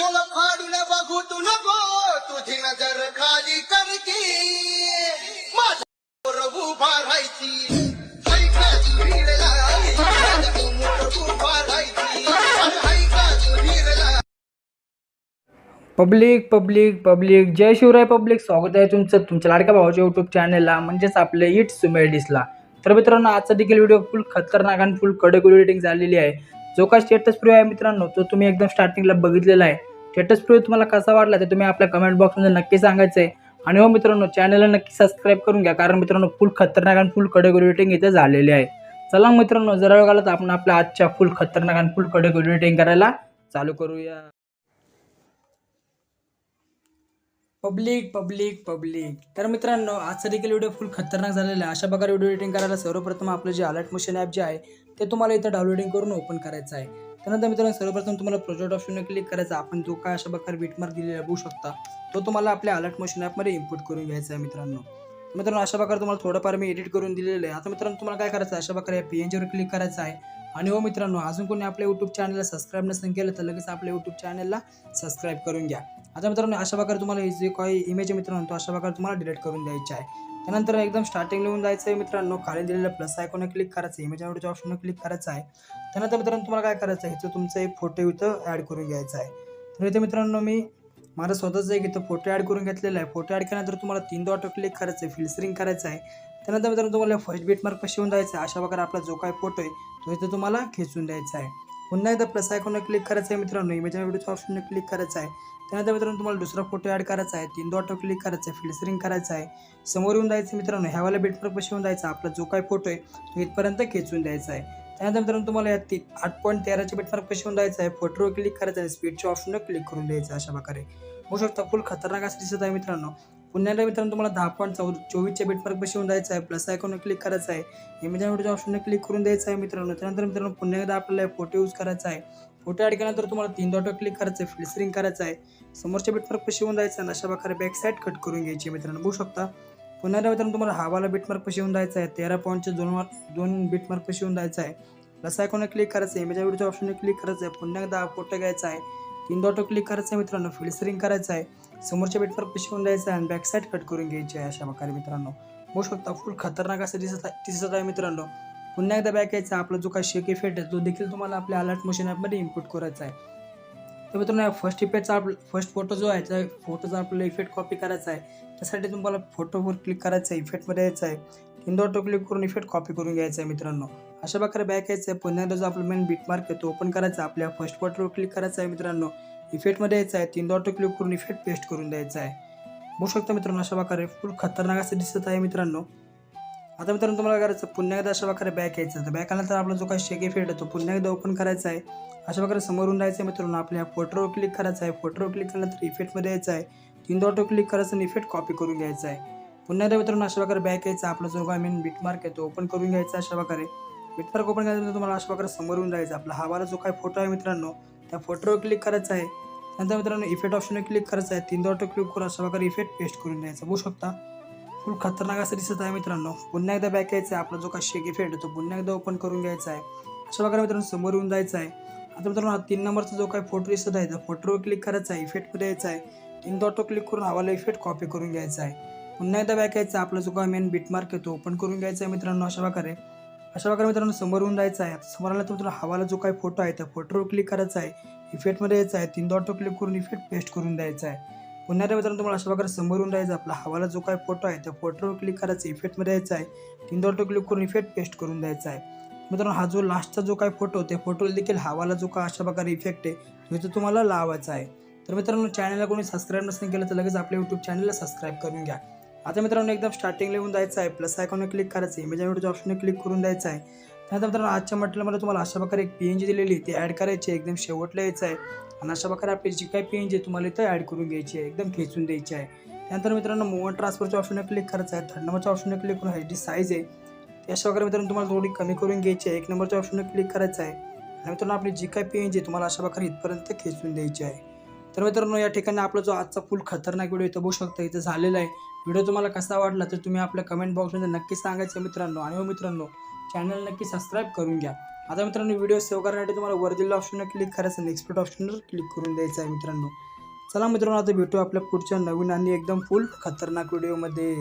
मुंग फाडून बघू तू नको तुझी नजर खाली करती माझ्या उभा राहायची ऐकाची भीड लागली उभा राहायची ऐकाची भीड लागली. पब्लिक पब्लिक पब्लिक जय शिवराय पब्लिक, स्वागत आहे तुमचं तुमच्या लाडक्या भावाच्या यूट्यूब चॅनलला म्हणजेच आपले इट्स सुमेडिसला. तर मित्रांनो, आजचा देखील व्हिडिओ फुल खतरनाक आणि फुल कडक एडिटिंग झालेली आहे. जो काय स्टेटस प्रिव्ह्यू आहे मित्रांनो, तो तुम्ही एकदम स्टार्टिंगला बघितलेला आहे. स्टेटस प्रिव्ह्यू तुम्हाला कसा वाटला ते तुम्ही आपल्या कमेंट बॉक्समध्ये नक्की सांगायचं आहे. आणि हो मित्रांनो, चॅनलला नक्की सबस्क्राईब करून घ्या, कारण मित्रांनो फुल खतरनाक आणि फुल कडक एडिटिंग इथे झालेली आहे. चला मित्रांनो, जरा वेळ घालत आपण आपल्या आजच्या फुल खतरनाक आणि फुल कडक एडिटिंग करायला चालू करूया. पब्लिक पब्लिक पब्लिक तर मित्रांनो, आजचा देखील व्हिडिओ फुल खतरनाक झालेला आहे. अशा प्रकारे व्हिडिओ एडिटिंग करायला सर्वप्रथम आपलं जे अलर्ट मोशन ॲप जे आहे ते तुम्हाला इथं डाउनलोडिंग करून ओपन करायचं आहे. त्यानंतर मित्रांनो, सर्वप्रथम तुम्हाला प्रोजेक्ट ऑप्शनवर क्लिक करायचं. आपण जो काय अशा प्रकारे बीटमार्क दिलेला बघू शकता, तो तुम्हाला आपल्या अलर्ट मोशन ॲपमध्ये इम्पोर्ट करून घ्यायचा आहे. मित्रांनो अशा प्रकारे तुम्हाला थोडंफार मी एडिट करून दिलेलं आहे. आता मित्रांनो, तुम्हाला काय करायचं आहे, अशा प्रकारे PNG वर क्लिक करायचं आहे. आणि हो मित्रांनो, अजून कोणी आपल्या यूट्यूब चॅनलला सबस्क्राईब नसेल केलं तर लगेच आपल्या यूट्यूब चॅनलला सबस्क्राईब करून घ्या. आता मित्रांनो, अशा प्रकारे तुम्हाला जे काही इमेज आहे मित्रांनो, तो अशा प्रकारे तुम्हाला डिलीट करून द्यायचा आहे. त्यानंतर एकदम स्टार्टिंग लिहून जायचं आहे मित्रांनो, खाली दिलेलं प्लस आयकॉनवर क्लिक करायचं, इमेज आवडीच्या ऑप्शनवर क्लिक करायचं आहे. त्यानंतर मित्रांनो, तुम्हाला काय करायचं आहे, इथं तुमचा एक फोटो इथं ॲड करून घ्यायचा आहे. तर इथे मित्रांनो, मी माझा स्वतःचा एक इथं फोटो ॲड करून घेतलेला आहे. फोटो ॲड केल्यानंतर तुम्हाला 3 डॉटवर क्लिक करायचं आहे, फिल्टरिंग करायचं आहे. त्यानंतर मित्रांनो, तुम्हाला फर्स्ट बीटमार्क पाशी येऊन जायचं आहे. अशा प्रकारे आपला जो काही फोटो आहे तो इथं तुम्हाला खेचून द्यायचा आहे. पुन्हा एकदा प्लस आयकॉनवर क्लिक करायचं आहे मित्रांनो, इमेज व्हिडिओच्या ऑप्शनवर क्लिक करायचं आहे. त्यानंतर मित्रांनो, तुम्हाला दुसरा फोटो ॲड करायचा आहे, 3 डॉटवर क्लिक करायचं आहे, फिल्टरिंग करायचं आहे. समोर येऊन जायचं मित्रांनो, ह्यावाला बीटमार्क पाशी येऊन जायचं, आपला जो काही फोटो आहे तो इथपर्यंत खेचून द्यायचा आहे. त्यानंतर मित्रांनो, तुम्हाला या 8.13च्या बीटमार्क पाशी येऊन जायचं आहे, फोटोवर क्लिक करायचं आहे, स्पीडच्या ऑप्शनवर क्लिक करून द्यायचं. अशा प्रकारे होऊ शकता, फुल खतरनाक असं दिसत आहे मित्रांनो. पुन्हा एकदा मित्रांनो, तुम्हाला 10.24च्या बीटमार्क पाशी येऊन जायचं आहे, प्लस आयकॉनवर क्लिक करायचं आहे, इमेज व्हिडिओच्या ऑप्शनवर क्लिक करून द्यायचं आहे मित्रांनो. त्यानंतर मित्रांनो, पुन्हा एकदा आपल्याला फोटो यूज करायचा आहे. फोटो ॲड केल्यानंतर तुम्हाला 3 डॉटवर क्लिक करायचं आहे, फिल्टरिंग करायचं आहे, समोरच्या बीटमार्क पाशी येऊन जायचं आणि अशा प्रकारे बॅक साईड कट करून घ्यायची मित्रांनो. बघू शकता, पुन्हा एकदा मित्रांनो, तुम्हाला हावाला बीटमार्क पाशी येऊन जायचं आहे, 13.2 बीटमार्क पाशी येऊन जायचं आहे, प्लस आयकॉनवर क्लिक करायचं आहे, इमेज व्हिडिओच्या ऑप्शनवर क्लिक करायचं आहे. पुन्हा एकदा फोटो घ्यायचा आहे, 3 डॉटवर क्लिक करायचं आहे मित्रांनो, फिल्टरिंग करायचं आहे, समोरच्या बीटमार्क पाशी येऊन जायचं आहे आणि बॅक साईड कट करून घ्यायची आहे. अशा प्रकारे मित्रांनो बघू शकता, फुल खतरनाक असं दिसत आहे मित्रांनो. पुन्हा एकदा बॅक यायचा, आपला जो काही शेक इफेक्ट आहे तो देखील तुम्हाला आपल्या अलर्ट मोशन ॲपमध्ये इम्पोर्ट करायचा आहे. तर मित्रांनो, फर्स्ट इफेक्टचा फर्स्ट फोटो जो आहे त्या फोटोचा आपल्याला इफेक्ट कॉपी करायचा आहे. त्यासाठी तुम्हाला फोटोवर क्लिक करायचं आहे, इफेक्टमध्ये यायचं आहे, 3 डॉटवर क्लिक करून इफेक्ट कॉपी करून घ्यायचा आहे मित्रांनो. अशा प्रकारे बॅक यायचं आहे. पुन्हा एकदा जो आपला मेन बीटमार्क आहे तो ओपन करायचा, आपल्या फर्स्ट फोटोवर क्लिक करायचा आहे मित्रांनो, इफेक्टमध्ये यायचं आहे, 3 डॉटवर क्लिक करून इफेक्ट पेस्ट करून द्यायचा आहे. बघू शकता मित्रांनो, अशा प्रकारे फुल खतरनाक असं दिसत आहे मित्रांनो. आता मित्रांनो, तुम्हाला करायचं पुन्हा एकदा अशा प्रकारे बॅक यायचं. तर बॅक आल्यानंतर आपला जो काही शेक इफेक्ट आहे तो पुन्हा एकदा ओपन करायचा आहे. अशा प्रकारे समोरून जायचं आहे मित्रांनो, आपल्या फोटोवर क्लिक करायचं आहे, फोटोवर क्लिक केल्यानंतर इफेक्टमध्ये यायचं आहे, 3 डॉटवर क्लिक करायचं आणि इफेक्ट कॉपी करून घ्यायचा आहे. पुन्हा एकदा मित्रांनो, अशा प्रकारे बॅक यायचं, आपला जो काही मेन बीटमार्क आहे तो ओपन करून घ्यायचा. अशा प्रकारे बीटमार्क ओपन केल्यानंतर तुम्हाला अशा प्रकारे समोरून जायचं, आपला हवाला जो काही फोटो आहे मित्रांनो त्या फोटोवर क्लिक करायचा आहे. नंतर मित्रांनो, इफेक्ट ऑप्शनवर क्लिक करायचं आहे, 3 डॉटवर क्लिक करून अशा प्रकारे इफेक्ट पेस्ट करून द्यायचा. बघू शकता, फुल खतरनाक असं दिसत आहे मित्रांनो. पुन्हा एकदा बॅक यायचं आहे, आपला जो काही शेक इफेक्ट आहे तो पुन्हा एकदा ओपन करून घ्यायचा आहे. अशा प्रकारे मित्रांनो, समोर येऊन जायचं आहे. आता मित्रांनो, हा 3 नंबरचा जो काही फोटो दिसत आहे त्या फोटोवर क्लिक करायचा आहे, इफेक्टमध्ये यायचा आहे, 3 डॉटवर क्लिक करून हवाला इफेक्ट कॉपी करून घ्यायचा आहे. पुन्हा एकदा बॅक यायचं, आपला जो काही मेन बीटमार्क आहे तो ओपन करून घ्यायचा आहे मित्रांनो. अशा प्रकारे मित्रांनो, समोर येऊन जायचं आहे. समोर आला तर मित्रांनो, हवाला जो काही फोटो आहे त्या फोटोवर क्लिक करायचा आहे, इफेक्टमध्ये यायचं आहे, 3 डॉटवर क्लिक करून इफेक्ट पेस्ट करून द्यायचा आहे. पुन्हा एकदा मित्रांनो, तुम्हाला अशा प्रकारे समोर येऊन जायचं, आपला हवाला जो काही फोटो आहे त्या फोटोवर क्लिक करायचं, इफेक्टमध्ये यायचं आहे, 3 डॉटवर क्लिक करून इफेक्ट पेस्ट करून द्यायचा आहे. मित्रांनो, हा जो लास्टचा जो काही फोटो त्या फोटोला देखील हवाला जो काय अशा प्रकारे इफेक्ट आहे तो इथं तुम्हाला लावायचा आहे. तर मित्रांनो, चॅनलला कोणी सबस्क्राईब नसेल केलं तर लगेच आपल्या यूट्यूब चॅनलला सबस्क्राईब करून घ्या. आता मित्रांनो, एकदम स्टार्टिंगला येऊन जायचं आहे, प्लस आयकॉनवर क्लिक करायचं, इमेज व्हिडिओच्या ऑप्शनवर क्लिक करून द्यायचं आहे. त्यानंतर मित्रांनो, आजच्या मटेरियलमध्ये तुम्हाला अशा प्रकारे एक PNG दिलेली ती ॲड करायची आहे, एकदम शेवटला यायचं आहे आणि अशा प्रकारे आपली जी काही PNG आहे तुम्हाला इथं ॲड करून घ्यायची आहे, एकदम खेचून द्यायची आहे. त्यानंतर मित्रांनो, मूव्हमेंट ट्रान्सफरच्या ऑप्शनवर क्लिक करायचं आहे, 3rd नंबरच्या ऑप्शनवर क्लिक करून ह्याची साईज आहे ती अशा प्रकारे मित्रांनो तुम्हाला थोडी कमी करून घ्यायची आहे, 1 नंबरच्या ऑप्शनवर क्लिक करायचं आहे आणि मित्रांनो, आपली जी काही PNG आहे तुम्हाला अशा प्रकारे इथपर्यंत खेचून द्यायची आहे. तर मित्रांनो, या ठिकाणी आपला जो आजचा फुल खतरनाक व्हिडिओ इथं बघू शकता इथं झालेला आहे. व्हिडिओ तुम्हाला कसा वाटला तर तुम्ही आपल्या कमेंट बॉक्समध्ये नक्की सांगायचं मित्रांनो. आणि हो मित्रांनो, चॅनल नक्की सबस्क्राईब करून घ्या. आता मित्रांनो व्हिडिओ सेव्ह करण्यासाठी तुम्हाला वर दिलेल्या ऑप्शनवर क्लिक करायचं आणि एक्सपोर्ट ऑप्शनवर क्लिक करून द्यायचं आहे मित्रांनो. चला मित्रांनो आता भेटू आपल्या पुढच्या नवीन आणि एकदम फुल खतरनाक व्हिडिओमध्ये.